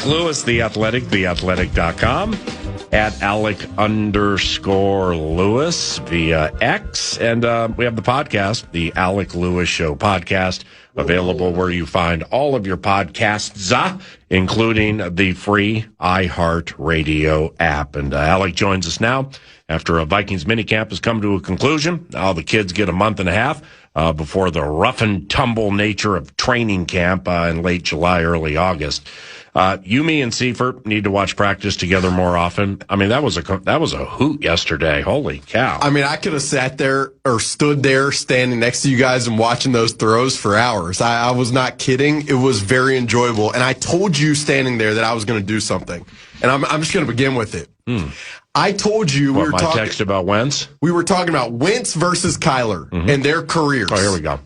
Alec Lewis, The Athletic, theathletic.com, at Alec_Lewis via X. And we have the podcast, the Alec Lewis Show podcast, available where you find all of your podcasts, including the free iHeartRadio app. And Alec joins us now after a Vikings minicamp has come to a conclusion. Now the kids get a month and a half before the rough and tumble nature of training camp in late July, early August. You, me, and Seifert need to watch practice together more often. I mean, that was a hoot yesterday. Holy cow. I mean, I could have sat there or stood there standing next to you guys and watching those throws for hours. I was not kidding. It was very enjoyable. And I told you standing there that I was going to do something. And I'm just going to begin with it. I told you my text about Wentz? We were talking about Wentz versus Kyler and their careers. Oh, here we go.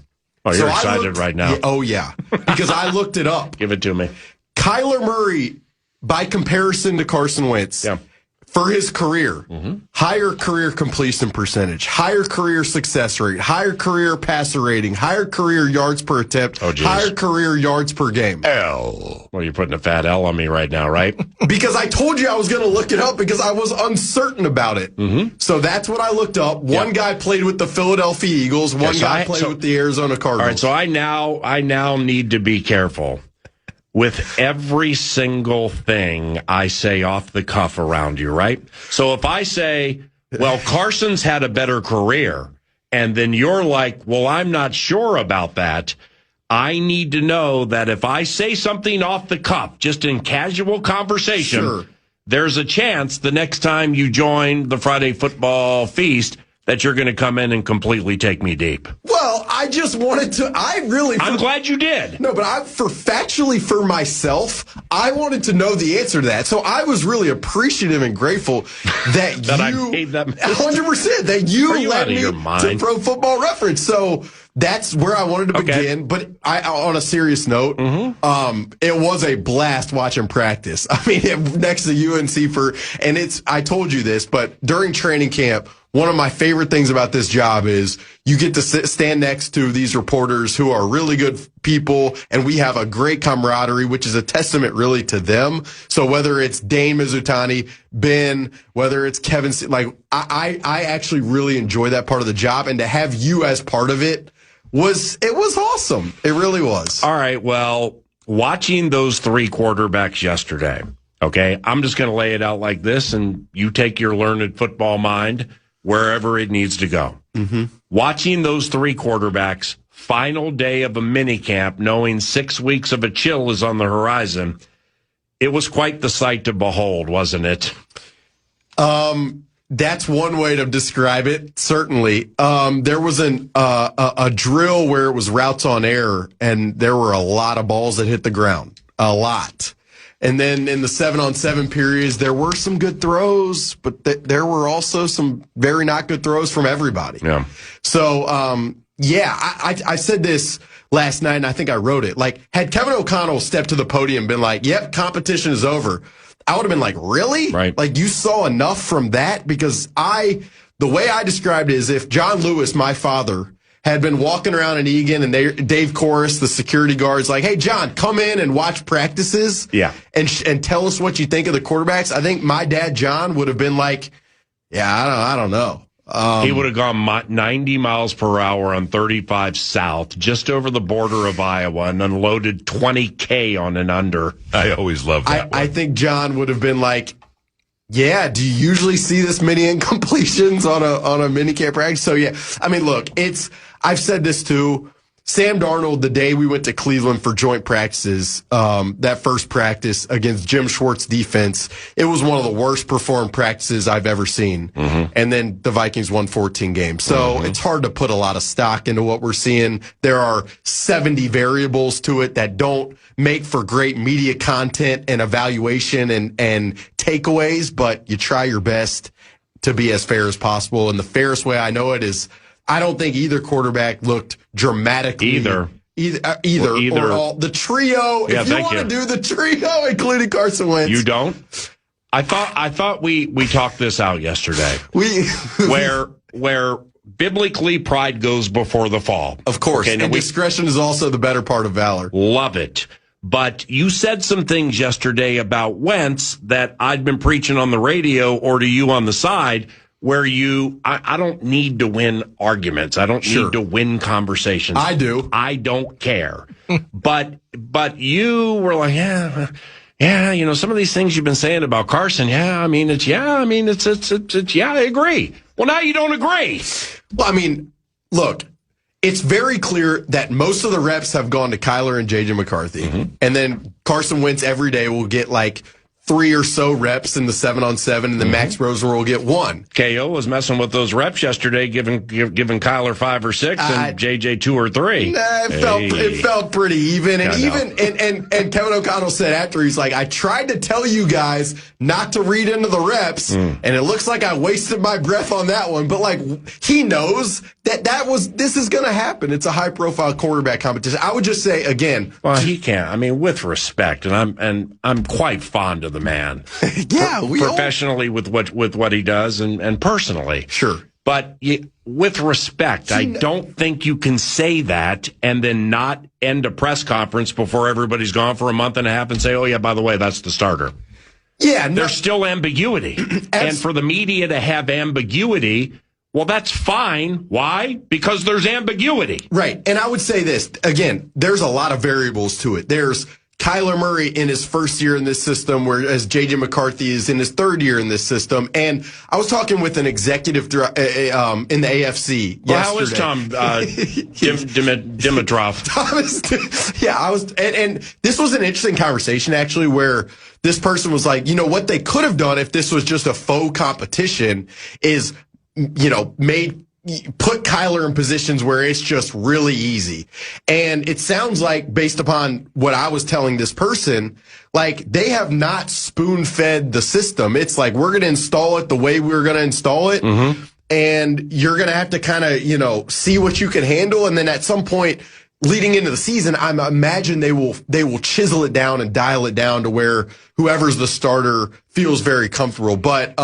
Oh, you're excited right now. Yeah. Because I looked it up. Give it to me. Kyler Murray, by comparison to Carson Wentz, for his career, higher career completion percentage, higher career success rate, higher career passer rating, higher career yards per attempt, higher career yards per game. L. Well, you're putting a fat L on me right now, right? Because I told you I was going to look it up because I was uncertain about it. So that's what I looked up. One guy played with the Philadelphia Eagles. One guy played with the Arizona Cardinals. All right, so I now need to be careful with every single thing I say off the cuff around you, right? So if I say, well, Carson's had a better career, and then you're like, well, I'm not sure about that, I need to know that if I say something off the cuff, just in casual conversation, there's a chance the next time you join the Friday football feast that you're going to come in and completely take me deep. Well, I just wanted to, I'm glad you did. No, but factually for myself, I wanted to know the answer to that. So I was really appreciative and grateful that I gave them 100%, that you led me to Pro Football Reference. So that's where I wanted to begin. But on a serious note, it was a blast watching practice. I mean, next to UNC I told you this, but during training camp, one of my favorite things about this job is you get to stand next to these reporters who are really good people, and we have a great camaraderie, which is a testament really to them. So whether it's Dane Mizutani, Ben, whether it's Kevin, I actually really enjoy that part of the job, and to have you as part of it was awesome. It really was. All right, well, watching those three quarterbacks yesterday, okay, I'm just going to lay it out like this, and you take your learned football mind wherever it needs to go. Watching those three quarterbacks, final day of a minicamp, knowing 6 weeks of a chill is on the horizon, it was quite the sight to behold, wasn't it? That's one way to describe it, certainly. There was a drill where it was routes on air, and there were a lot of balls that hit the ground. A lot. And then in the 7-on-7 periods, there were some good throws, but there were also some very not good throws from everybody. Yeah. So, I said this last night, and I think I wrote it. Like, had Kevin O'Connell stepped to the podium and been like, yep, competition is over, I would have been like, really? Right. Like, you saw enough from that? Because the way I described it is if John Lewis, my father, had been walking around in Egan, and Dave Corris, the security guard's like, hey, John, come in and watch practices and tell us what you think of the quarterbacks. I think my dad, John, would have been like, I don't know. He would have gone 90 miles per hour on 35 South, just over the border of Iowa, and unloaded 20K on an under. I always love that one. I think John would have been like, yeah, do you usually see this many incompletions on a minicamp practice? So, yeah, I mean, look, I've said this too. Sam Darnold, the day we went to Cleveland for joint practices, that first practice against Jim Schwartz's defense, it was one of the worst performed practices I've ever seen. And then the Vikings won 14 games. So it's hard to put a lot of stock into what we're seeing. There are 70 variables to it that don't make for great media content and evaluation and takeaways, but you try your best to be as fair as possible. And the fairest way I know it is, I don't think either quarterback looked dramatically. Either. Or all. The trio. Yeah, if you want to do the trio, including Carson Wentz. You don't? I thought we talked this out yesterday. Where biblically pride goes before the fall. Of course. Okay, and discretion is also the better part of valor. Love it. But you said some things yesterday about Wentz that I'd been preaching on the radio or to you on the side, where I don't need to win arguments. I don't need to win conversations. I do. I don't care. But you were like, yeah, some of these things you've been saying about Carson. I agree. Well, now you don't agree. Well, I mean, look, it's very clear that most of the reps have gone to Kyler and J.J. McCarthy. Mm-hmm. And then Carson Wentz every day will get like 3 or so reps in the 7-on-7, and then Max Rosen will get 1. KO was messing with those reps yesterday, giving Kyler 5 or 6 and JJ 2 or 3. It felt pretty even. And Kevin O'Connell said after, he's like, I tried to tell you guys not to read into the reps, and it looks like I wasted my breath on that one. But like, he knows this is going to happen. It's a high profile quarterback competition. I would just say again. Well, he can't. I mean, with respect, and I'm quite fond of the man. Professionally with what he does and personally. Sure. But with respect, I don't think you can say that and then not end a press conference before everybody's gone for a month and a half and say, oh, yeah, by the way, that's the starter. Yeah. There's still ambiguity. And for the media to have ambiguity, well, that's fine. Why? Because there's ambiguity. Right. And I would say this, again, there's a lot of variables to it. There's Kyler Murray in his first year in this system, whereas J.J. McCarthy is in his third year in this system. And I was talking with an executive in the AFC yesterday. How is Tom Dimitrov? And this was an interesting conversation, actually, where this person was like, what they could have done if this was just a faux competition is, put Kyler in positions where it's just really easy. And it sounds like, based upon what I was telling this person, like they have not spoon-fed the system. It's like, we're going to install it the way we're going to install it. Mm-hmm. And you're going to have to kind of, see what you can handle. And then at some point leading into the season, I imagine they will chisel it down and dial it down to where whoever's the starter feels very comfortable. But,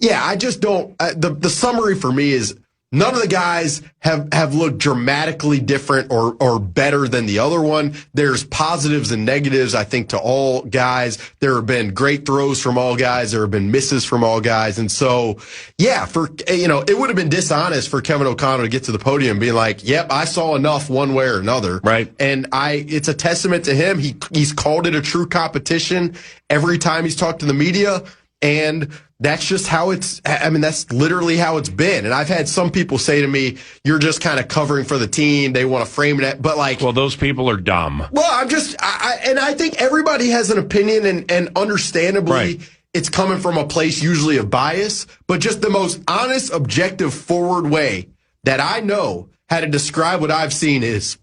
I just don't. The summary for me is none of the guys have looked dramatically different or better than the other one. There's positives and negatives, I think, to all guys. There have been great throws from all guys. There have been misses from all guys. And so, it would have been dishonest for Kevin O'Connell to get to the podium being like, yep, I saw enough one way or another. Right. And it's a testament to him. He's called it a true competition every time he's talked to the media. And that's just how that's literally how it's been. And I've had some people say to me, you're just kind of covering for the team. They want to frame it. But well, those people are dumb. Well, I think everybody has an opinion and understandably right. It's coming from a place usually of bias, but just the most honest, objective, forward way that I know how to describe what I've seen is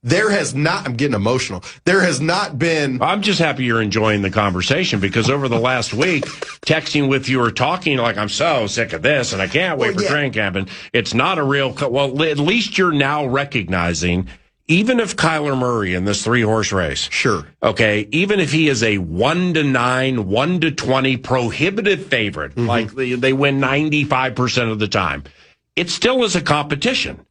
I'm getting emotional. There has not been. I'm just happy you're enjoying the conversation because over the last week, texting with you or talking like, I'm so sick of this and I can't wait for training camp. And it's not a real, at least you're now recognizing, even if Kyler Murray in this 3-horse race. Sure. Okay. Even if he is a 1-9, 1-20 prohibitive favorite, like they win 95% of the time, it still is a competition.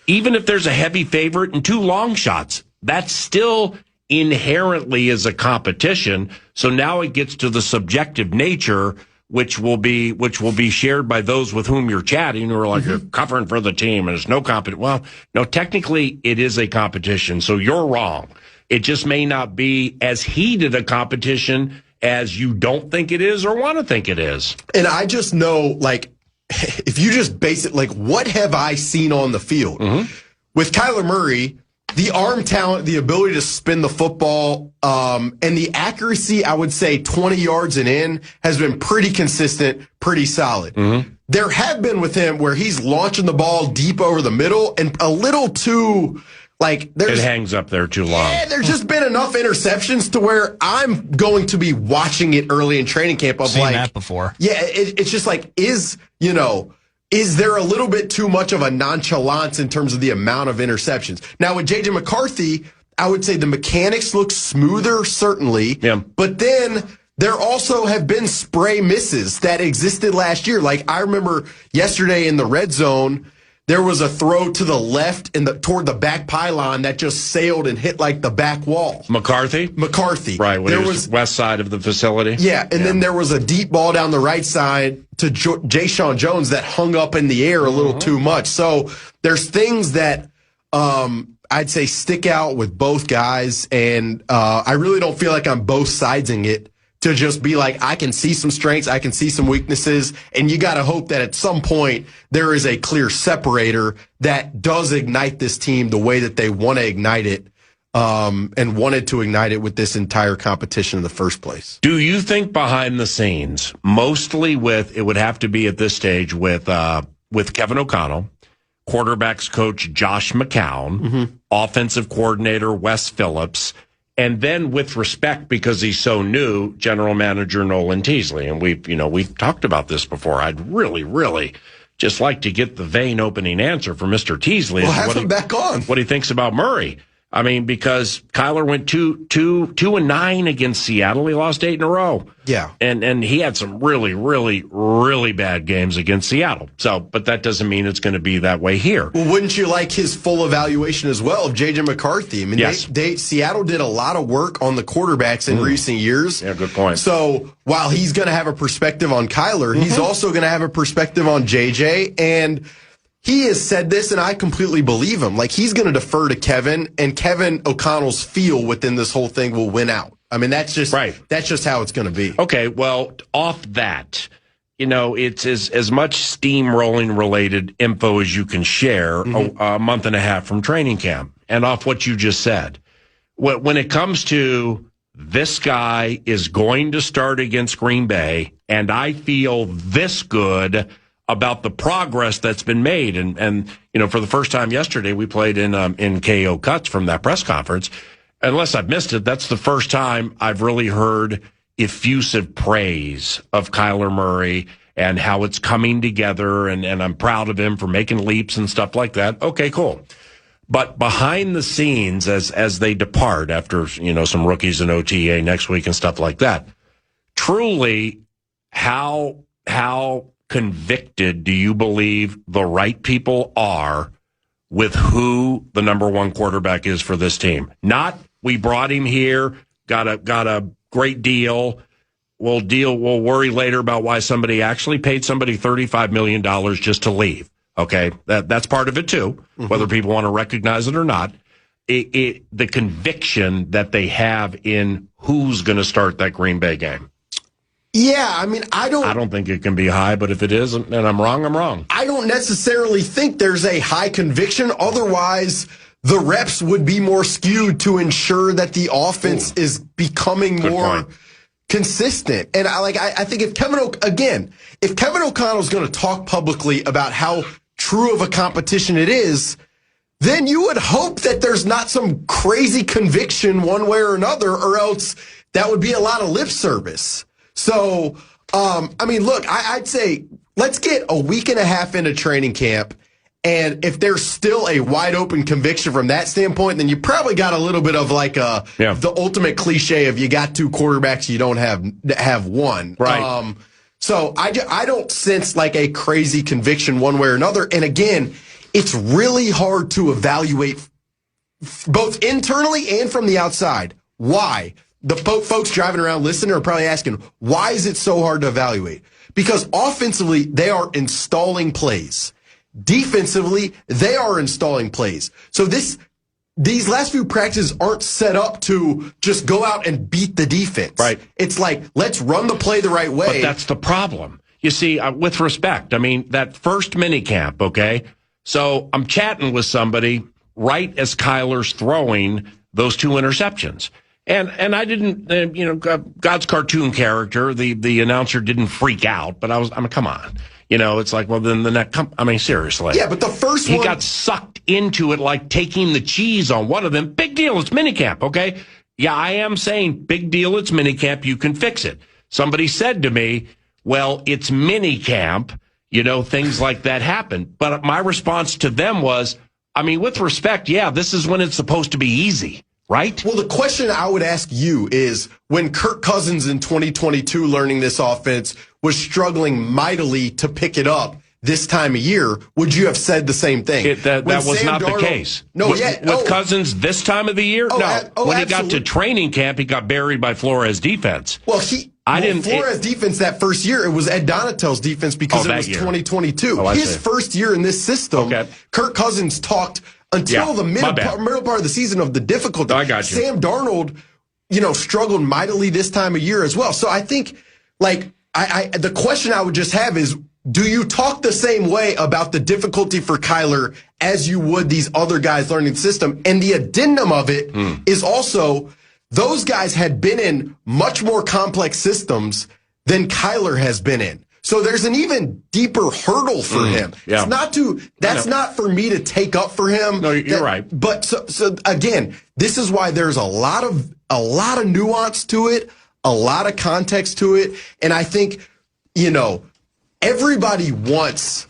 Even if there's a heavy favorite and 2 long shots, that still inherently is a competition. So now it gets to the subjective nature, which will be shared by those with whom you're chatting who are like, you're covering for the team and it's no competition. Well, no, technically it is a competition. So you're wrong. It just may not be as heated a competition as you don't think it is or want to think it is. And I just know, if you just base it, what have I seen on the field? With Kyler Murray, the arm talent, the ability to spin the football, and the accuracy, I would say 20 yards and in, has been pretty consistent, pretty solid. There have been with him where he's launching the ball deep over the middle and a little too, it hangs up there too long. Yeah, there's just been enough interceptions to where I'm going to be watching it early in training camp. I've seen that before. Yeah, it's just is there a little bit too much of a nonchalance in terms of the amount of interceptions? Now, with J.J. McCarthy, I would say the mechanics look smoother, certainly. Yeah. But then there also have been spray misses that existed last year. I remember yesterday in the red zone, there was a throw to the left toward the back pylon that just sailed and hit like the back wall. McCarthy? Right. When there was west side of the facility. Yeah, and then there was a deep ball down the right side to Jayshon Jones that hung up in the air a little too much. So there's things that I'd say stick out with both guys, and I really don't feel like I'm both sidesing it to just be like, I can see some strengths, I can see some weaknesses, and you got to hope that at some point there is a clear separator that does ignite this team the way that they want to ignite it, and wanted to ignite it with this entire competition in the first place. Do you think behind the scenes, mostly it would have to be at this stage with Kevin O'Connell, quarterbacks coach Josh McCown, offensive coordinator Wes Phillips, and then with respect, because he's so new, general manager Nolan Teasley. And we've talked about this before. I'd really just like to get the vein opening answer from Mr. Teasley. Well, have him back on. What he thinks about Murray. I mean, because Kyler went 2-9 against Seattle. He lost 8 in a row. Yeah. And he had some really bad games against Seattle. So, but that doesn't mean it's going to be that way here. Well, wouldn't you like his full evaluation as well of J.J. McCarthy? I mean, yes. Seattle did a lot of work on the quarterbacks in recent years. Yeah, good point. So while he's going to have a perspective on Kyler, he's also going to have a perspective on J.J., and he has said this, and I completely believe him. Like, he's going to defer to Kevin, and Kevin O'Connell's feel within this whole thing will win out. I mean, that's just right. That's just how it's going to be. Okay, well, off that, it's as much steamrolling related info as you can share a month and a half from training camp, and off what you just said. When it comes to this guy is going to start against Green Bay, and I feel this good about the progress that's been made. And for the first time yesterday, we played in KO Cuts from that press conference. Unless I've missed it, that's the first time I've really heard effusive praise of Kyler Murray and how it's coming together. And I'm proud of him for making leaps and stuff like that. Okay, cool. But behind the scenes, as they depart after, some rookies in OTA next week and stuff like that, truly, how convicted do you believe the right people are with who the number one quarterback is for this team? Not, we brought him here, got a great deal. We'll worry later about why somebody actually paid somebody $35 million just to leave. Okay. That's part of it too, whether people want to recognize it or not. The conviction that they have in who's going to start that Green Bay game. Yeah, I mean, I don't think it can be high, but if it is, and I'm wrong, I'm wrong. I don't necessarily think there's a high conviction. Otherwise, the reps would be more skewed to ensure that the offense is becoming more consistent. And I think if Kevin O'Connell's going to talk publicly about how true of a competition it is, then you would hope that there's not some crazy conviction one way or another, or else that would be a lot of lip service. So, look, I'd say let's get a week and a half into training camp, and if there's still a wide open conviction from that standpoint, then you probably got a little bit of the ultimate cliche of you got two quarterbacks, you don't have one. Right. So I don't sense like a crazy conviction one way or another. And again, it's really hard to evaluate both internally and from the outside. Why? The folks driving around listening are probably asking, why is it so hard to evaluate? Because offensively, they are installing plays. Defensively, they are installing plays. So these last few practices aren't set up to just go out and beat the defense. Right. It's like, let's run the play the right way. But that's the problem. You see, with respect, I mean, that first minicamp, okay? So I'm chatting with somebody right as Kyler's throwing those two interceptions. And I didn't, God's cartoon character, the announcer didn't freak out, but come on. It's like, well, then the next, seriously. Yeah, but the first one. He got sucked into it like taking the cheese on one of them. Big deal, it's minicamp, okay? Yeah, I am saying big deal, it's minicamp, you can fix it. Somebody said to me, well, it's minicamp, things like that happen. But my response to them was, with respect, yeah, this is when it's supposed to be easy. Right? Well, the question I would ask you is, when Kirk Cousins in 2022 learning this offense was struggling mightily to pick it up, this time of year, would you have said the same thing? That was not the case. No, with Cousins this time of the year? When absolutely. he got to training camp, he got buried by Flores defense. Flores defense that first year, it was Ed Donatel's defense because it was 2022. His first year in this system, Kirk Cousins talked until the middle part of the season of the difficulty. I got you. Sam Darnold, struggled mightily this time of year as well. So I think, the question I would just have is, do you talk the same way about the difficulty for Kyler as you would these other guys learning the system? And the addendum of it is also, those guys had been in much more complex systems than Kyler has been in. So there's an even deeper hurdle for him. Yeah. That's not for me to take up for him. No, you're right. But so again, this is why there's a lot of nuance to it, a lot of context to it. And I think, everybody wants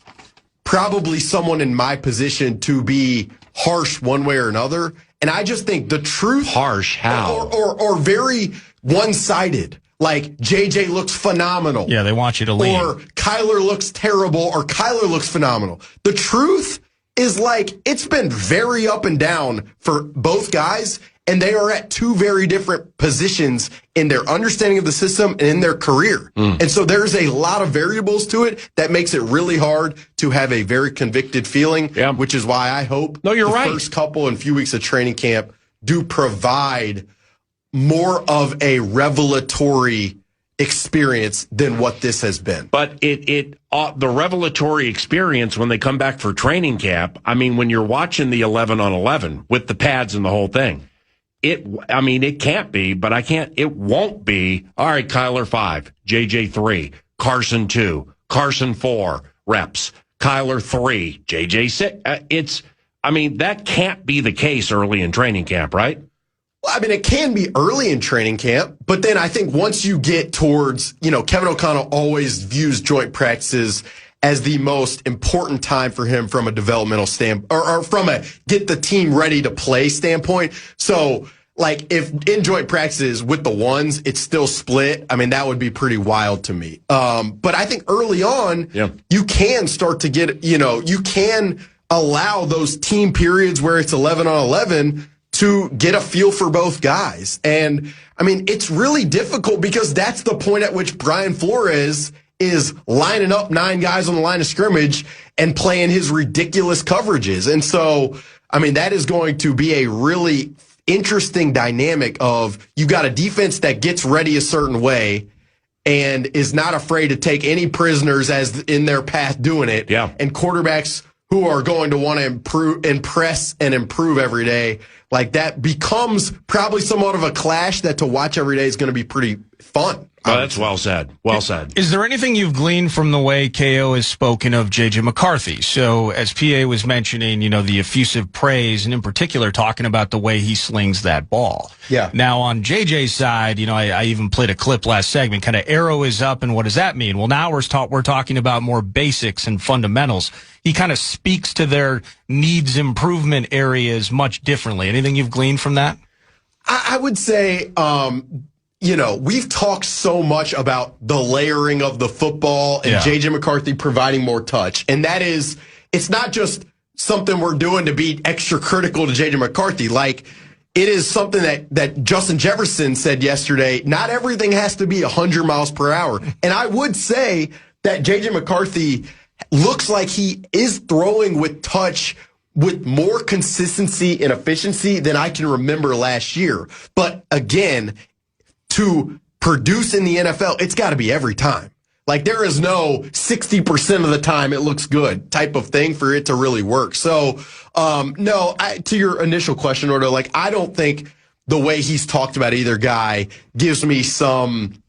probably someone in my position to be harsh one way or another. And I just think the truth... Harsh? How? Or very one-sided. Like, JJ looks phenomenal. Yeah, they want you to lean. Or Kyler looks terrible, or Kyler looks phenomenal. The truth is, it's been very up and down for both guys, and they are at two very different positions in their understanding of the system and in their career. And so there's a lot of variables to it that makes it really hard to have a very convicted feeling, which is why I hope the first couple and few weeks of training camp do provide more of a revelatory experience than what this has been. But the revelatory experience when they come back for training camp, I mean, when you're watching the 11-on-11 with the pads and the whole thing, it can't be, but it won't be, all right, Kyler 5, JJ 3, Carson 2, Carson 4 reps, Kyler 3, JJ 6. That can't be the case early in training camp, right? Well, it can be early in training camp, but then I think once you get towards, Kevin O'Connell always views joint practices as the most important time for him from a developmental standpoint, or from a get the team ready to play standpoint. So, if in joint practices with the ones, it's still split, that would be pretty wild to me. But I think early on, you can start to get, you can allow those team periods where it's 11-on-11 to get a feel for both guys. And, it's really difficult because that's the point at which Brian Flores is lining up 9 guys on the line of scrimmage and playing his ridiculous coverages. And so, that is going to be a really interesting dynamic of you got a defense that gets ready a certain way and is not afraid to take any prisoners as in their path doing it. Yeah. And quarterbacks who are going to want to impress and improve every day. That becomes probably somewhat of a clash that to watch every day is going to be pretty fun. Oh, that's well said. Well said. Is there anything you've gleaned from the way KO has spoken of J.J. McCarthy? So as PA was mentioning, the effusive praise, and in particular talking about the way he slings that ball. Yeah. Now on JJ's side, I even played a clip last segment, kind of arrow is up, and what does that mean? Well, now we're talking about more basics and fundamentals. He kind of speaks to their needs improvement areas much differently. Anything you've gleaned from that? I would say, we've talked so much about the layering of the football and J.J. McCarthy providing more touch. And that is, it's not just something we're doing to be extra critical to J.J. McCarthy. It is something that Justin Jefferson said yesterday. Not everything has to be 100 miles per hour. And I would say that J.J. McCarthy looks like he is throwing with touch with more consistency and efficiency than I can remember last year. But again, to produce in the NFL, it's got to be every time. There is no 60% of the time it looks good type of thing for it to really work. So, no, to your initial question, Ordo, I don't think the way he's talked about either guy gives me some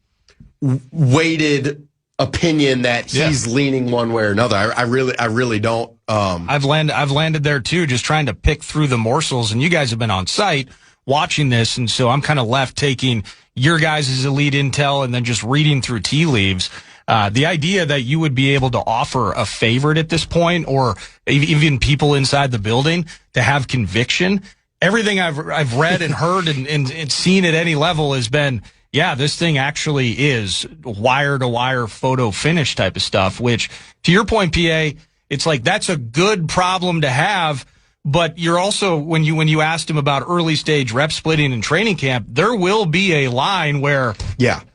weighted opinion that he's leaning one way or another. I really don't. I've landed there too, just trying to pick through the morsels, and you guys have been on site watching this, and so I'm kind of left taking your guys' elite intel and then just reading through tea leaves. The idea that you would be able to offer a favorite at this point, or even people inside the building to have conviction. Everything I've read and heard and seen at any level has been, yeah, this thing actually is wire-to-wire photo finish type of stuff, which, to your point, PA, it's like that's a good problem to have, but you're also, when you asked him about early-stage rep splitting in training camp, there will be a line where,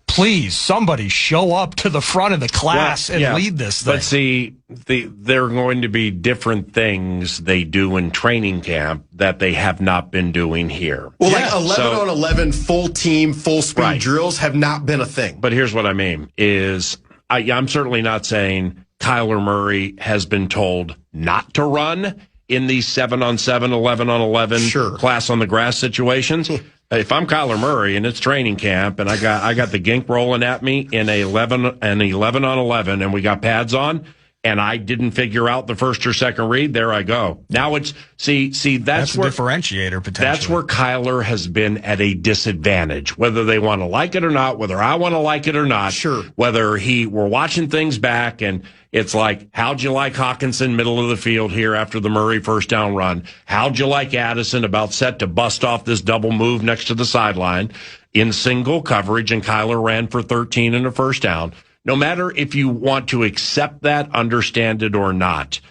please, somebody show up to the front of the class and lead this thing. But see, there are going to be different things they do in training camp that they have not been doing here. Well, like 11-on-11 full team, full speed drills have not been a thing. But here's what I mean is I'm certainly not saying Kyler Murray has been told not to run in these 7-on-7, 11-on-11 class on the grass situations. If I'm Kyler Murray and it's training camp and I got the gink rolling at me in a 11-on-11 and we got pads on and I didn't figure out the first or second read, there I go. Now it's see that's a where differentiator potentially. That's where Kyler has been at a disadvantage, whether they want to like it or not, whether I want to like it or not. Whether we're watching things back and it's like, how'd you like Hawkinson middle of the field here after the Murray first down run? How'd you like Addison about set to bust off this double move next to the sideline in single coverage, and Kyler ran for 13 and a first down? No matter if you want to accept that, understand it or not,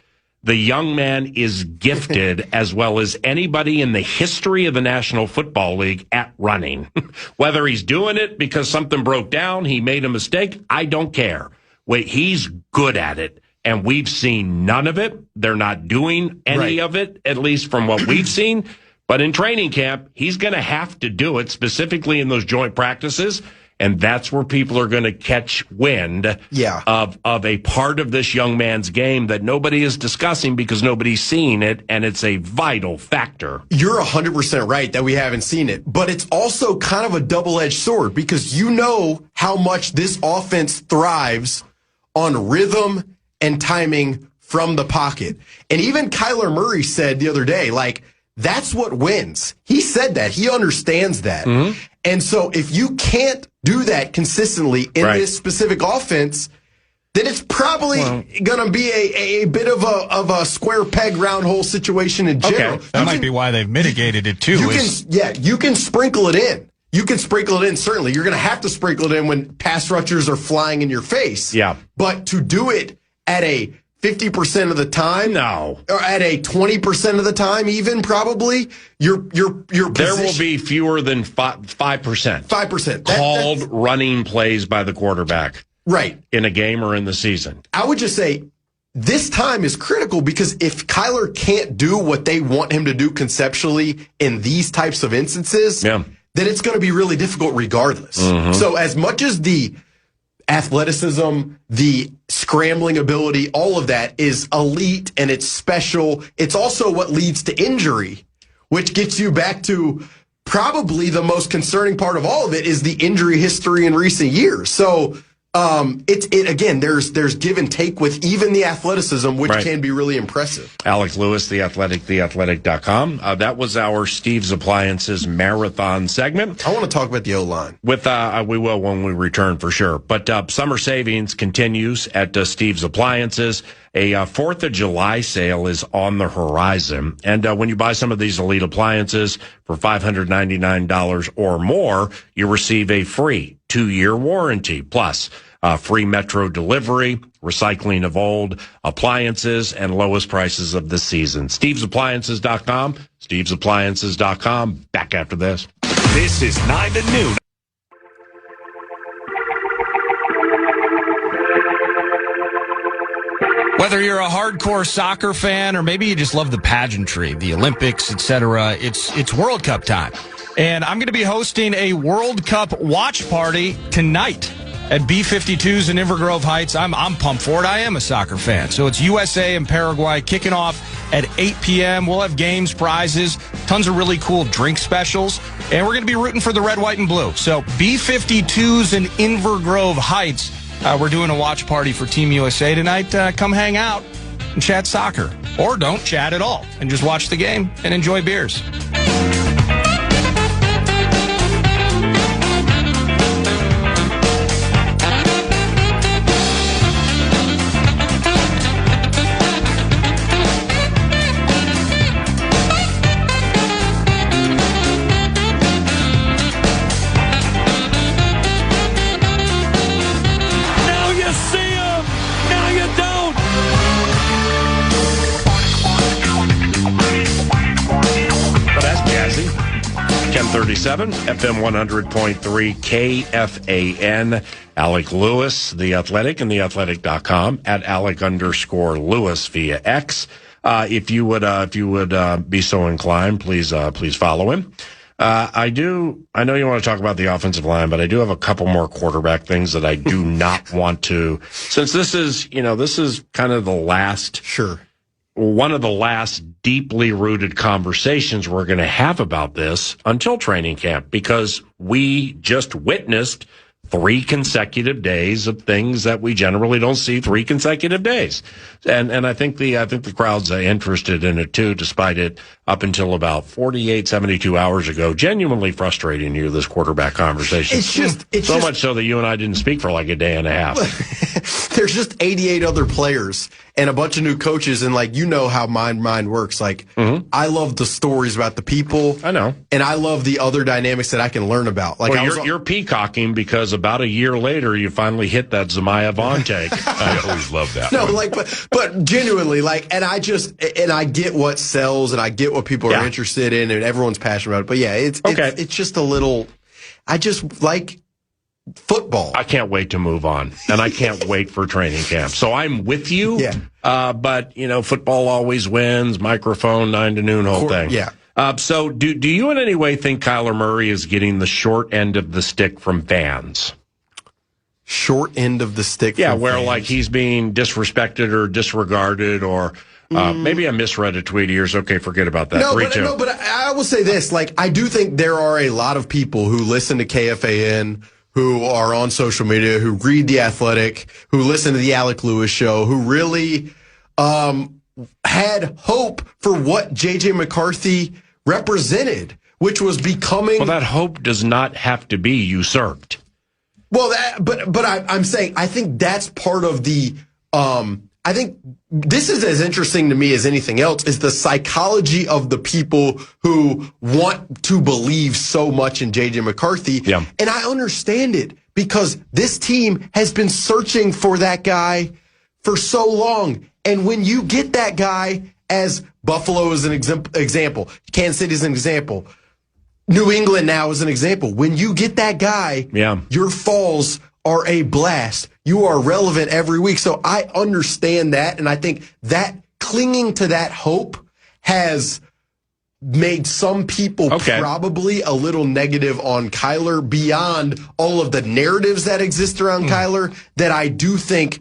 the young man is gifted as well as anybody in the history of the National Football League at running. Whether he's doing it because something broke down, he made a mistake, I don't care. Wait, he's good at it, and we've seen none of it. They're not doing any of it, at least from what we've seen. But in training camp, he's going to have to do it, specifically in those joint practices, and that's where people are going to catch wind of a part of this young man's game that nobody is discussing because nobody's seeing it, and it's a vital factor. You're 100% right that we haven't seen it, but it's also kind of a double-edged sword because you know how much this offense thrives on rhythm and timing from the pocket. And even Kyler Murray said the other day, like, that's what wins. He said that. He understands that. And so if you can't do that consistently in this specific offense, then it's probably going to be a bit of a square peg round hole situation in general. Okay. That might be why they've mitigated it too. You can sprinkle it in. You can sprinkle it in, certainly. You're going to have to sprinkle it in when pass rushers are flying in your face. But to do it at a 50% of the time, or at a 20% of the time, even probably, your position, there will be fewer than 5%. 5% called running plays by the quarterback, in a game or in the season. I would just say this time is critical because if Kyler can't do what they want him to do conceptually in these types of instances, then it's going to be really difficult regardless. So as much as the athleticism, the scrambling ability, all of that is elite and it's special, it's also what leads to injury, which gets you back to probably the most concerning part of all of it is the injury history in recent years. So again, there's give and take with even the athleticism, which can be really impressive. Alec Lewis, The Athletic, theathletic.com. That was our Steve's Appliances marathon segment. I want to talk about the O-line. We will when we return for sure. But summer savings continues at Steve's Appliances. A 4th of July sale is on the horizon. And when you buy some of these elite appliances for $599 or more, you receive a free 2-year warranty, plus free metro delivery, recycling of old appliances, and lowest prices of the season. StevesAppliances.com, StevesAppliances.com. Back after this. This is 9 to noon. Whether you're a hardcore soccer fan or maybe you just love the pageantry, the Olympics, etc., it's World Cup time. And I'm going to be hosting a World Cup watch party tonight at B52's in Invergrove Heights. I'm pumped for it. I am a soccer fan. So it's USA and Paraguay kicking off at 8 p.m. We'll have games, prizes, tons of really cool drink specials. And we're going to be rooting for the red, white, and blue. So B52's in Invergrove Heights. We're doing a watch party for Team USA tonight. Come hang out and chat soccer. Or don't chat at all and just watch the game and enjoy beers. 97, FM 100.3, KFAN. Alec Lewis, The Athletic, and theathletic.com, at Alec_Lewis via X. If you would be so inclined, please follow him. I know you want to talk about the offensive line, but I do have a couple more quarterback things that I do not want to, since this is kind of the last, one of the last deeply rooted conversations we're going to have about this until training camp, because we just witnessed 3 consecutive days of things that we generally don't see 3 consecutive days. And I think the crowd's interested in it too, despite it up until about 72 hours ago, genuinely frustrating you, this quarterback conversation. It's so much so that you and I didn't speak for like a day and a half. There's just 88 other players and a bunch of new coaches, and how my mind works. I love the stories about the people. I know. And I love the other dynamics that I can learn about. You're peacocking because about a year later you finally hit that Zemiah Vaughn take. I always love that. No, but genuinely, and I get what sells, and I get what people are interested in, and everyone's passionate about it. But yeah, it's just a little. I just like football. I can't wait to move on, and I can't wait for training camp. So I'm with you. Yeah. But football always wins. Microphone 9 to noon, whole thing. Yeah. So do you in any way think Kyler Murray is getting the short end of the stick from fans? Short end of the stick. Yeah, from where fans. he's being disrespected or disregarded, or maybe I misread a tweet of yours. Okay, forget about that. No, but I will say this: I do think there are a lot of people who listen to KFAN, who are on social media, who read The Athletic, who listen to the Alec Lewis Show, who really had hope for what J.J. McCarthy represented, which was becoming. Well, that hope does not have to be usurped. Well, I'm saying I think that's part of the. I think this is as interesting to me as anything else, is the psychology of the people who want to believe so much in J.J. McCarthy. Yeah. And I understand it, because this team has been searching for that guy for so long. And when you get that guy, as Buffalo is an example, Kansas City is an example, New England now is an example. When you get that guy, your falls are a blast. You are relevant every week. So I understand that, and I think that clinging to that hope has made some people probably a little negative on Kyler, beyond all of the narratives that exist around Kyler that I do think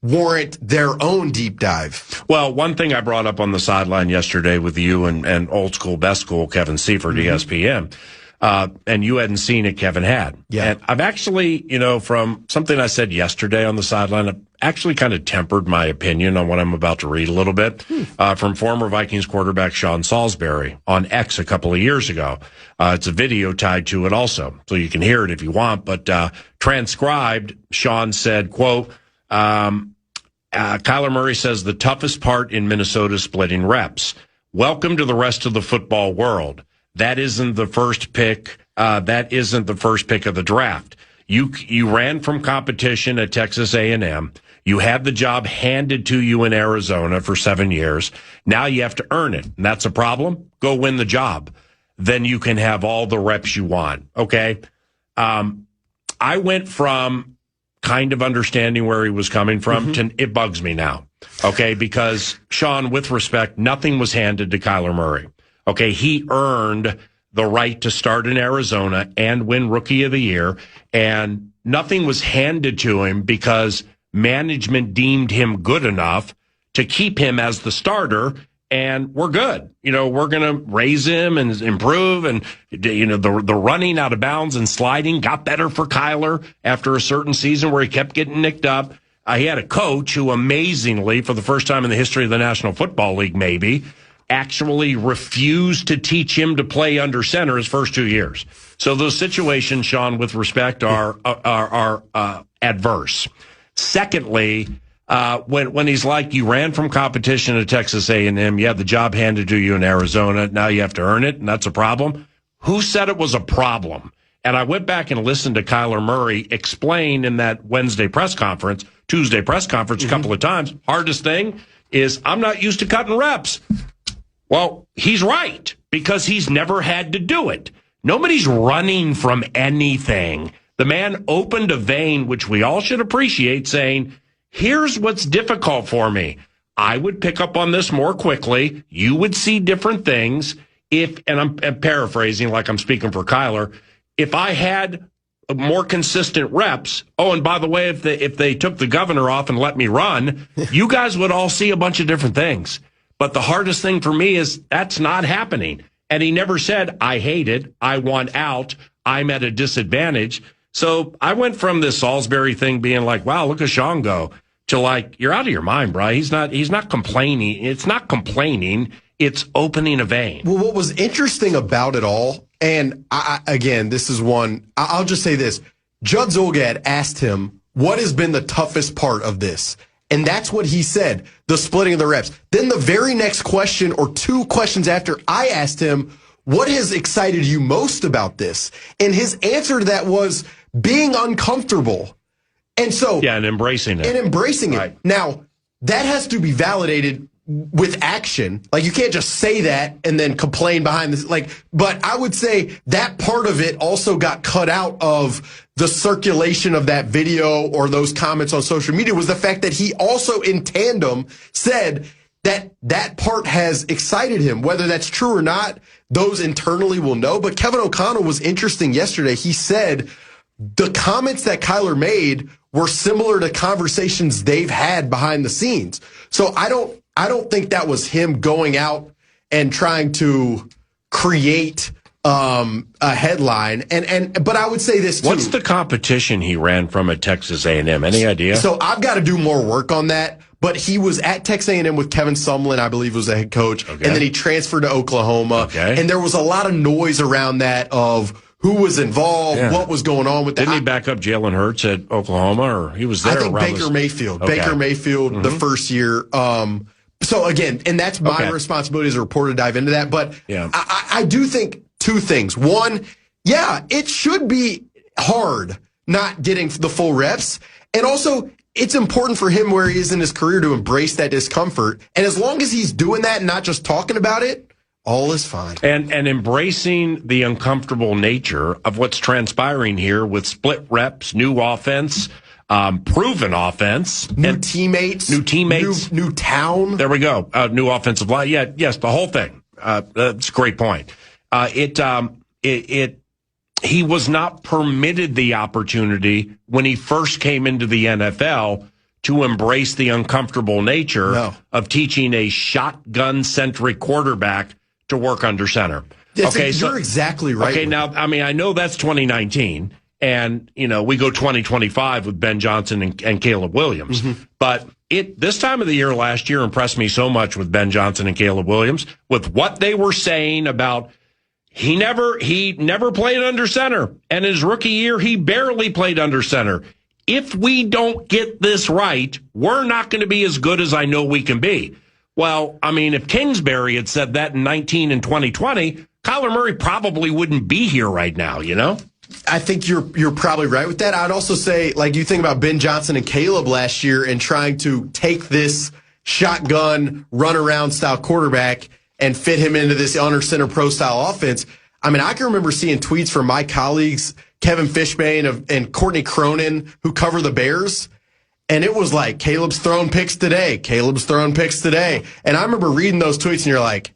warrant their own deep dive. Well, one thing I brought up on the sideline yesterday with you and old school, best school, Kevin Seifert, ESPN, and you hadn't seen it, Kevin had. Yeah. And I've actually, from something I said yesterday on the sideline, I've actually kind of tempered my opinion on what I'm about to read a little bit, from former Vikings quarterback Sean Salisbury on X a couple of years ago. It's a video tied to it also, so you can hear it if you want, but transcribed, Sean said, quote, Kyler Murray says the toughest part in Minnesota is splitting reps. Welcome to the rest of the football world. That isn't the first pick. That isn't the first pick of the draft. You ran from competition at Texas A&M. You had the job handed to you in Arizona for 7 years. Now you have to earn it. And that's a problem. Go win the job. Then you can have all the reps you want. Okay. I went from kind of understanding where he was coming from to it bugs me now. Okay. Because Sean, with respect, nothing was handed to Kyler Murray. Okay, he earned the right to start in Arizona and win Rookie of the Year, and nothing was handed to him because management deemed him good enough to keep him as the starter, and we're good. We're going to raise him and improve, and, the running out of bounds and sliding got better for Kyler after a certain season where he kept getting nicked up. He had a coach who amazingly, for the first time in the history of the National Football League maybe, actually refused to teach him to play under center his first 2 years. So those situations, Sean, with respect, are adverse. Secondly, when he's like, you ran from competition at Texas A&M, you had the job handed to you in Arizona, now you have to earn it, and that's a problem. Who said it was a problem? And I went back and listened to Kyler Murray explain in that Tuesday press conference a couple of times. Hardest thing is I'm not used to cutting reps. Well, he's right, because he's never had to do it. Nobody's running from anything. The man opened a vein, which we all should appreciate, saying, here's what's difficult for me. I would pick up on this more quickly. You would see different things and I'm paraphrasing like I'm speaking for Kyler, if I had more consistent reps. Oh, and by the way, if they took the governor off and let me run, you guys would all see a bunch of different things. But the hardest thing for me is that's not happening. And he never said, I hate it. I want out. I'm at a disadvantage. So I went from this Salisbury thing being like, wow, look at Sean go, to like, you're out of your mind, bro. He's not complaining. It's not complaining. It's opening a vein. Well, what was interesting about it all, and again, this is one, I'll just say this. Judd Zulgad asked him, what has been the toughest part of this? And that's what he said, the splitting of the reps. Then the very next question or two questions after, I asked him, what has excited you most about this? And his answer to that was being uncomfortable. And so, yeah, and embracing it. Right. Now, that has to be validated with action. Like, you can't just say that and then complain behind this. But I would say that part of it also got cut out of the circulation of that video or those comments on social media, was the fact that he also in tandem said that part has excited him. Whether that's true or not, those internally will know. But Kevin O'Connell was interesting yesterday. He said the comments that Kyler made were similar to conversations they've had behind the scenes. So I don't think that was him going out and trying to create a headline. But I would say this too. What's the competition he ran from at Texas A&M? Any idea? So I've got to do more work on that. But he was at Texas A&M with Kevin Sumlin, I believe, was the head coach. Okay. And then he transferred to Oklahoma. Okay. And there was a lot of noise around that of who was involved, what was going on with that. Didn't he back up Jalen Hurts at Oklahoma, or he was there? I think Baker Mayfield. Okay. Baker Mayfield, the first year. So again, and that's my responsibility as a reporter to dive into that. But I do think two things. One, it should be hard not getting the full reps. And also, it's important for him where he is in his career to embrace that discomfort. And as long as he's doing that and not just talking about it, all is fine. And embracing the uncomfortable nature of what's transpiring here with split reps, new offense, proven offense. New teammates. New town. There we go. New offensive line. Yeah, yes, the whole thing. That's a great point. He was not permitted the opportunity when he first came into the NFL to embrace the uncomfortable nature of teaching a shotgun-centric quarterback to work under center. You're exactly right. Okay, now, I mean, I know that's 2019, and, we go 2025 with Ben Johnson and Caleb Williams. Mm-hmm. But this time of the year last year impressed me so much with Ben Johnson and Caleb Williams, with what they were saying about he never played under center. And his rookie year, he barely played under center. If we don't get this right, we're not going to be as good as I know we can be. Well, I mean, if Kingsbury had said that in 19 and 2020, Kyler Murray probably wouldn't be here right now, I think you're probably right with that. I'd also say, like, you think about Ben Johnson and Caleb last year and trying to take this shotgun run around style quarterback and fit him into this under center pro style offense. I mean, I can remember seeing tweets from my colleagues, Kevin Fishbane and Courtney Cronin, who cover the Bears. And it was like, Caleb's throwing picks today. And I remember reading those tweets and you're like,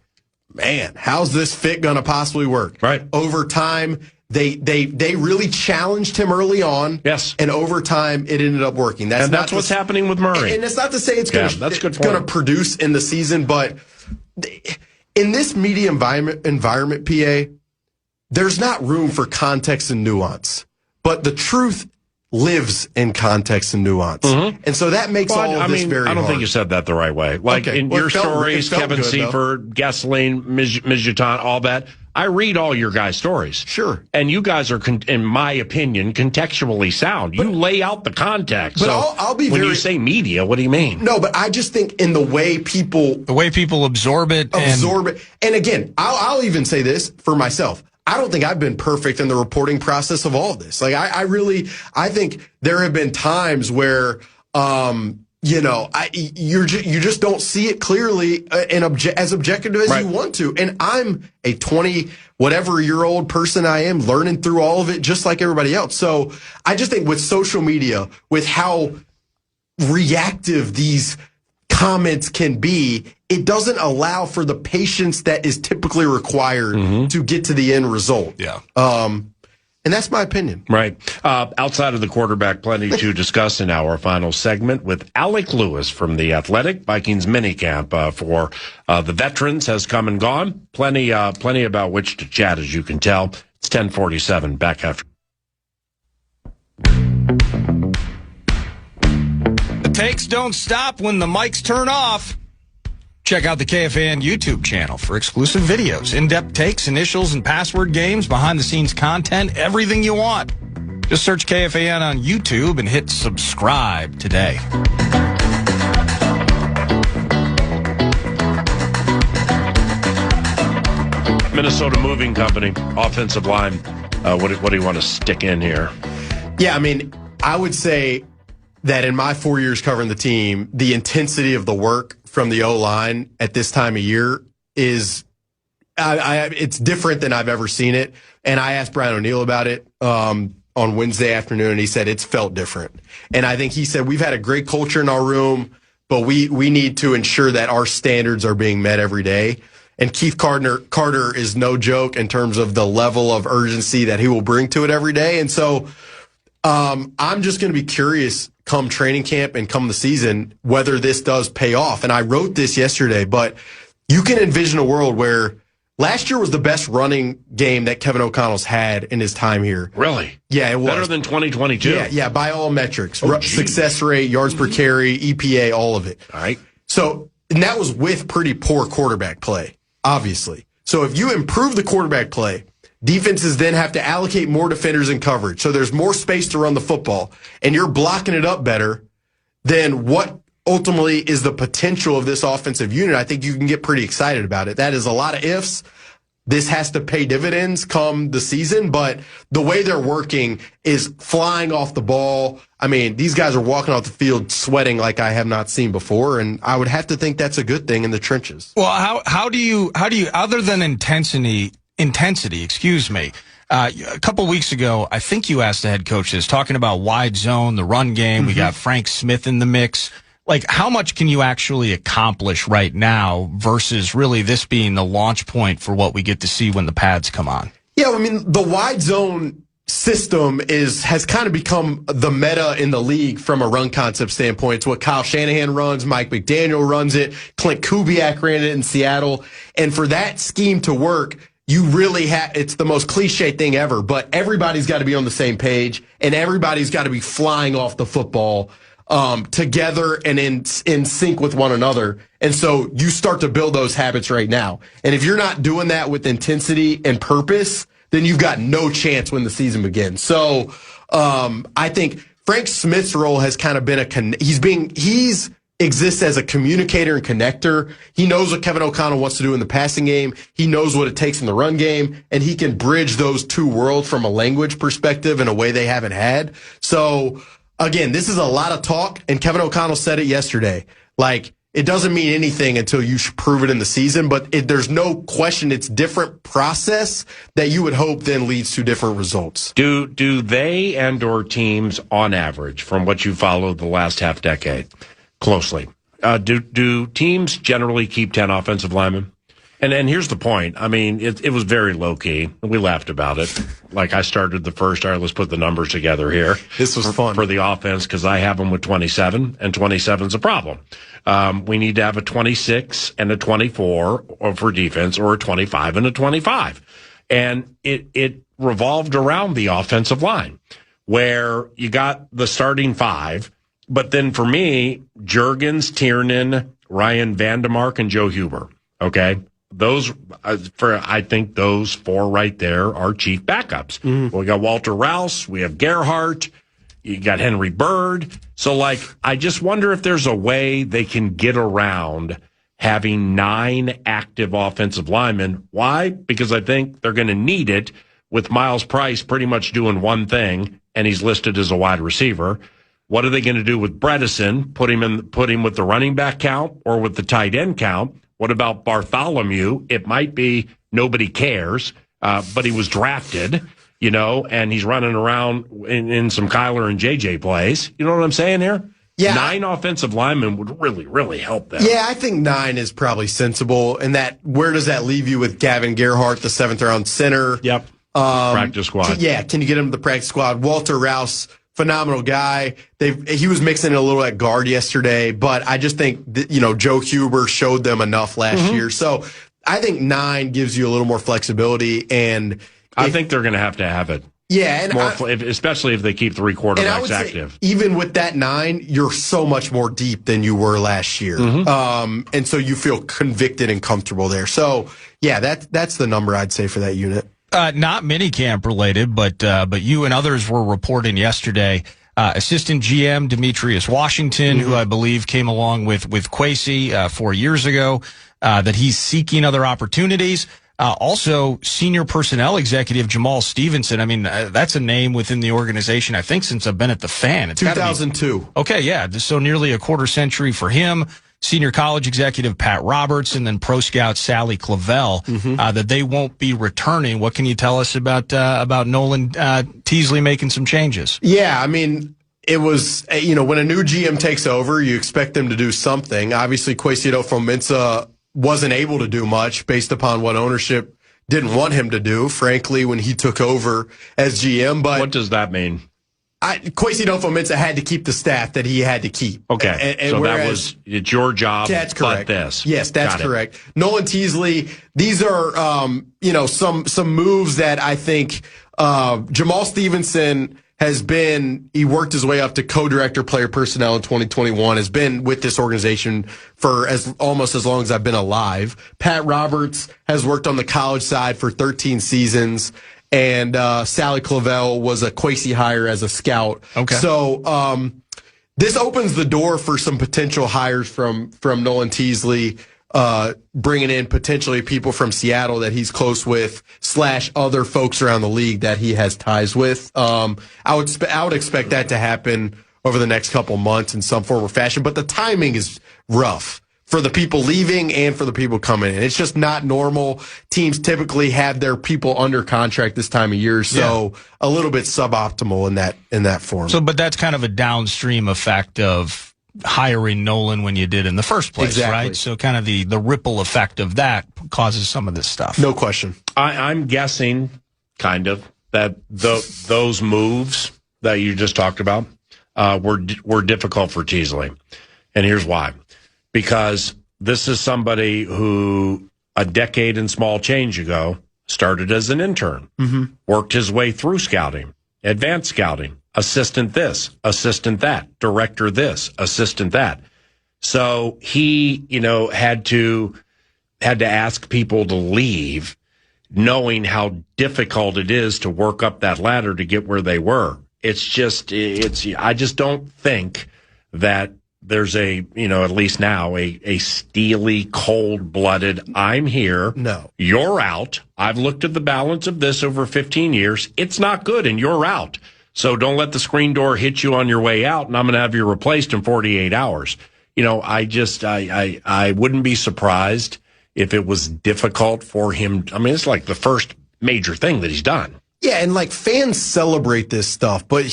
man, how's this fit going to possibly work? Right. Over time, they really challenged him early on. Yes. And over time, it ended up working. That's what's happening with Murray. And it's not to say it's going to produce in the season, but in this media environment, PA, there's not room for context and nuance. But the truth lives in context and nuance. Mm-hmm. And so that makes all of this very hard. I don't think you said that the right way. Like in your stories, Kevin Seifert, Gessling, Mijitan, all that. I read all your guys' stories. Sure. And you guys are, in my opinion, contextually sound. You lay out the context. But so I'll be when you say media, what do you mean? No, but I just think in the way people absorb it. And again, I'll even say this for myself. I don't think I've been perfect in the reporting process of all of this. Like, I think there have been times where, you just don't see it clearly and as objective as you want to. And I'm a 20-whatever-year-old person I am, learning through all of it just like everybody else. So I just think with social media, with how reactive these comments can be, it doesn't allow for the patience that is typically required to get to the end result. Yeah. And that's my opinion. Right. Outside of the quarterback, plenty to discuss in our final segment with Alec Lewis from The Athletic. Vikings minicamp for the veterans has come and gone. Plenty about which to chat, as you can tell. It's 10:47. Back after. The takes don't stop when the mics turn off. Check out the KFAN YouTube channel for exclusive videos, in-depth takes, initials, and password games, behind-the-scenes content, everything you want. Just search KFAN on YouTube and hit subscribe today. Minnesota Moving Company, offensive line. What do you want to stick in here? Yeah, I mean, I would say that in my 4 years covering the team, the intensity of the work from the O-line at this time of year is it's different than I've ever seen it. And I asked Brian O'Neill about it on Wednesday afternoon, and he said it's felt different. And I think he said we've had a great culture in our room, but we need to ensure that our standards are being met every day. And Keith Carter is no joke in terms of the level of urgency that he will bring to it every day. And so I'm just going to be curious come training camp and come the season whether this does pay off. And I wrote this yesterday, but you can envision a world where last year was the best running game that Kevin O'Connell's had in his time here. Really? Yeah, it was. Better than 2022? Yeah, by all metrics. Success rate, yards per carry, EPA, all of it. All right. So, and that was with pretty poor quarterback play, obviously. So if you improve the quarterback play, defenses then have to allocate more defenders in coverage. So there's more space to run the football, and you're blocking it up better, then what ultimately is the potential of this offensive unit? I think you can get pretty excited about it. That is a lot of ifs. This has to pay dividends come the season, but the way they're working is flying off the ball. I mean, these guys are walking off the field sweating like I have not seen before, and I would have to think that's a good thing in the trenches. Well, how do you other than intensity, excuse me. A couple weeks ago, I think you asked the head coach this, talking about wide zone, the run game. We got Frank Smith in the mix. Like, how much can you actually accomplish right now versus really this being the launch point for what we get to see when the pads come on? Yeah, I mean, the wide zone system has kind of become the meta in the league from a run concept standpoint. It's what Kyle Shanahan runs, Mike McDaniel runs it, Clint Kubiak ran it in Seattle. And for that scheme to work, you really it's the most cliche thing ever, but everybody's got to be on the same page and everybody's got to be flying off the football together and in sync with one another. And so you start to build those habits right now. And if you're not doing that with intensity and purpose, then you've got no chance when the season begins. So I think Frank Smith's role has kind of been he's exists as a communicator and connector. He knows what Kevin O'Connell wants to do in the passing game. He knows what it takes in the run game, and he can bridge those two worlds from a language perspective in a way they haven't had. So again, this is a lot of talk, and Kevin O'Connell said it yesterday. Like, it doesn't mean anything until you prove it in the season, but there's no question it's different process that you would hope then leads to different results. Do they and or teams on average, from what you followed the last half decade closely, do teams generally keep 10 offensive linemen? And here's the point. I mean, it was very low key. We laughed about it. Like, I started the first, all right, let's put the numbers together here. This was fun for the offense because I have them with 27, and 27's a problem. We need to have a 26 and a 24 for defense, or a 25 and a 25. And it revolved around the offensive line where you got the starting five. But then for me, Juergens, Tiernan, Ryan Vandemark, and Joe Huber. Okay. I think those four right there are chief backups. We got Walter Rouse, we have Gerhardt, you got Henry Bird. So, like, I just wonder if there's a way they can get around having 9 active offensive linemen. Why? Because I think they're going to need it with Miles Price pretty much doing one thing, and he's listed as a wide receiver. What are they going to do with Bredesen? Put him with the running back count or with the tight end count? What about Bartholomew? It might be nobody cares, but he was drafted, and he's running around in some Kyler and JJ plays. You know what I'm saying here? Yeah. 9 offensive linemen would really, really help them. Yeah, I think 9 is probably sensible. And where does that leave you with Gavin Gerhardt, the 7th-round center? Yep. Practice squad. Yeah, can you get him to the practice squad? Walter Rouse, phenomenal guy. He was mixing it a little at guard yesterday, but I just think Joe Huber showed them enough last year. So I think 9 gives you a little more flexibility, and I think they're going to have it. Yeah, and especially if they keep 3 quarterbacks active. Even with that 9, you're so much more deep than you were last year, and so you feel convicted and comfortable there. So yeah, that's the number I'd say for that unit. Not minicamp related, but you and others were reporting yesterday. Assistant GM Demetrius Washington, who I believe came along with Kwesi 4 years ago, that he's seeking other opportunities. Also, senior personnel executive Jamal Stevenson. I mean, that's a name within the organization, I think, since I've been at the Fan. It's 2002. Okay, yeah. So nearly a quarter century for him. Senior college executive Pat Roberts, and then pro scout Sally Clavel, that they won't be returning. What can you tell us about Nolan Teasley making some changes? Yeah, I mean, it was, when a new GM takes over, you expect them to do something. Obviously, Kwesi Adofo-Mensah wasn't able to do much based upon what ownership didn't want him to do, frankly, when he took over as GM. But what does that mean? Kwesi Adofo-Mensah had to keep the staff that he had to keep. Okay, so it's your job. That's correct. But this, yes, that's correct. Nolan Teasley. These are some moves that I think Jamal Stevenson he worked his way up to co-director player personnel in 2021, has been with this organization for almost as long as I've been alive. Pat Roberts has worked on the college side for 13 seasons, and Sally Clavel was a Kwesi hire as a scout. Okay. So this opens the door for some potential hires from Nolan Teasley, bringing in potentially people from Seattle that he's close with / other folks around the league that he has ties with. I would expect that to happen over the next couple months in some form or fashion, but the timing is rough for the people leaving and for the people coming in. It's just not normal. Teams typically have their people under contract this time of year, so a little bit suboptimal in that form. So, but that's kind of a downstream effect of hiring Nolan when you did in the first place, right? So kind of the ripple effect of that causes some of this stuff. No question. I'm guessing kind of that those moves that you just talked about were difficult for Teasley. And here's why. Because this is somebody who a decade and small change ago started as an intern, worked his way through scouting, advanced scouting, assistant this, assistant that, director this, assistant that. So he, had to ask people to leave, knowing how difficult it is to work up that ladder to get where they were. I just don't think that there's at least now a steely, cold-blooded, I'm here. No. You're out. I've looked at the balance of this over 15 years. It's not good, and you're out. So don't let the screen door hit you on your way out, and I'm going to have you replaced in 48 hours. I wouldn't be surprised if it was difficult for him. I mean, it's like the first major thing that he's done. Yeah, and fans celebrate this stuff, but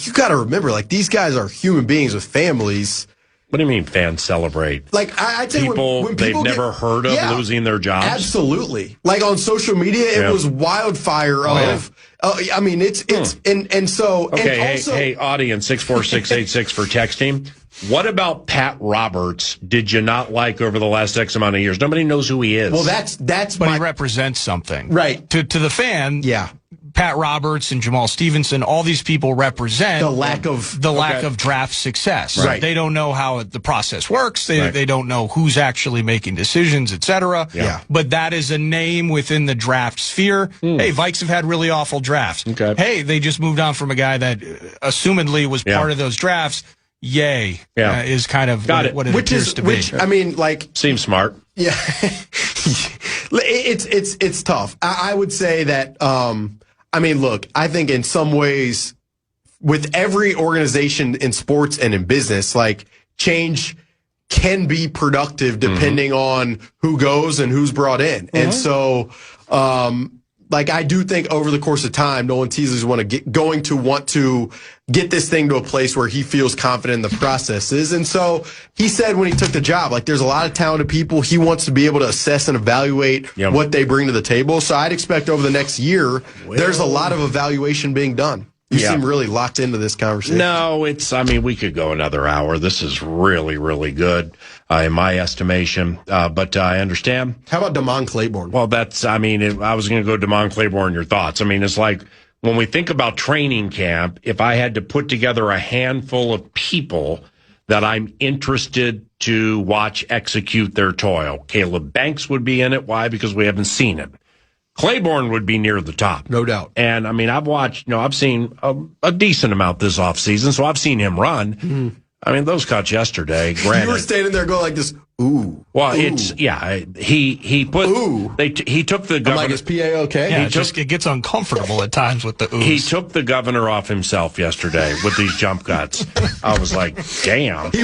you got to remember, these guys are human beings with families. What do you mean fans celebrate? I'd say when they've never heard of losing their jobs? Absolutely. On social media, it was wildfire of. I mean, and so. Okay, and also, hey, audience, 64686 for texting. What about Pat Roberts did you not like over the last X amount of years? Nobody knows who he is. Well, that's but he represents something. Right. To the fan. Yeah. Pat Roberts and Jamal Stevenson, all these people represent the lack of draft success. Right. They don't know how the process works. They don't know who's actually making decisions, etc. Yeah. But that is a name within the draft sphere. Hey, Vikes have had really awful drafts. Okay. Hey, they just moved on from a guy that assumedly was part of those drafts. Yay. Is kind of what it appears to be. I mean, seems smart. Yeah. it's tough. I would say that, look, I think in some ways, with every organization in sports and in business, like change can be productive depending on who goes and who's brought in. And so, like, I do think over the course of time, Nolan Teasley's going to want to get this thing to a place where he feels confident in the processes. And so he said when he took the job, like, there's a lot of talented people. He wants to be able to assess and evaluate what they bring to the table. So I'd expect over the next year, there's a lot of evaluation being done. You seem really locked into this conversation. No, we could go another hour. This is really, really good, in my estimation. But I understand. How about Damon Claiborne? Well, I was going to go Damon Claiborne, your thoughts. I mean, it's like when we think about training camp, if I had to put together a handful of people that I'm interested to watch execute their toil, Caleb Banks would be in it. Why? Because we haven't seen him. Claiborne would be near the top. No doubt. And, I've seen a decent amount this offseason, so I've seen him run. Mm-hmm. I mean, those cuts yesterday, granted. You were standing there going like this, ooh. Well, ooh. He put, ooh. He took the governor. I'm like, is PA okay? Yeah, it gets uncomfortable at times with the oohs. He took the governor off himself yesterday with these jump cuts. I was like, damn. He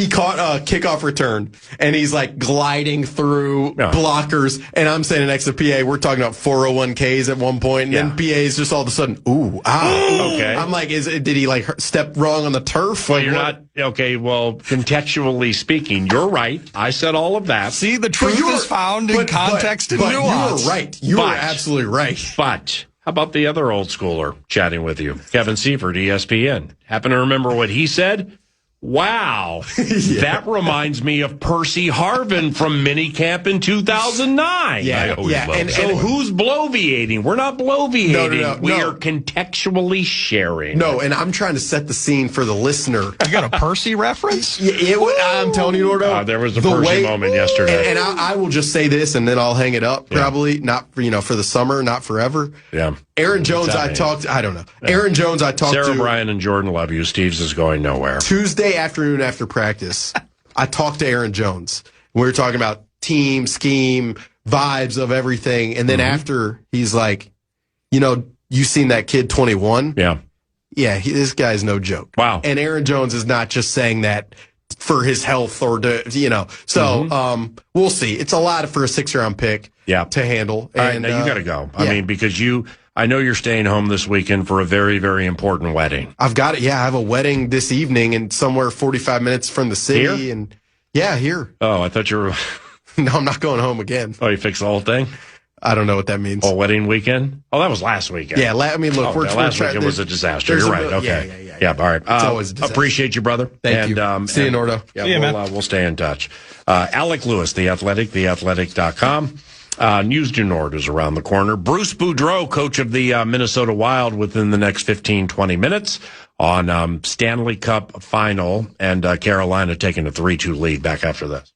caught a kickoff return, and he's like gliding through blockers, and I'm standing next to PA. We're talking about 401ks at one point, and then PA is just all of a sudden, ooh, ow. Okay. I'm like, did he like step wrong on the turf? Well, you're not. Okay, well, contextually speaking, you're right. I said all of that. See, the truth is found in context and nuance. You were right. You were absolutely right. But how about the other old schooler chatting with you? Kevin Seifert, ESPN. Happen to remember what he said? Wow. That reminds me of Percy Harvin from minicamp in 2009. And who's bloviating? We're not bloviating. No. We are contextually sharing. No, and I'm trying to set the scene for the listener. You got a Percy reference? I'm telling you, Nordo. There was a Percy moment yesterday. And I will just say this, and then I'll hang it up, probably. Not for the summer, not forever. Yeah. Aaron Jones, I don't know. Yeah. Aaron Jones, I talked to. Sarah Bryan and Jordan love you. Steve's is going nowhere. Tuesday afternoon after practice, I talked to Aaron Jones. We were talking about team, scheme, vibes of everything. And then after, he's like, you seen that kid 21? Yeah. Yeah, this guy's no joke. Wow. And Aaron Jones is not just saying that for his health or to, So we'll see. It's a lot for a 6th-round pick to handle. All right, now you got to go. I mean, because I know you're staying home this weekend for a very, very important wedding. I've got it. Yeah, I have a wedding this evening and somewhere 45 minutes from the city. Here? And here. Oh, I thought you were. No, I'm not going home again. Oh, you fixed the whole thing? I don't know what that means. Oh, wedding weekend? Oh, that was last weekend. Yeah, last weekend was a disaster. You're right. Okay. Yeah, all right. It's always a disaster. Appreciate you, brother. Thank you. See you, Nordo. Yeah, we'll stay in touch. Alec Lewis, The Athletic, theathletic.com. News du Nord is around the corner. Bruce Boudreau, coach of the Minnesota Wild, within the next 15, 20 minutes on Stanley Cup final, and Carolina taking a 3-2 lead. Back after this.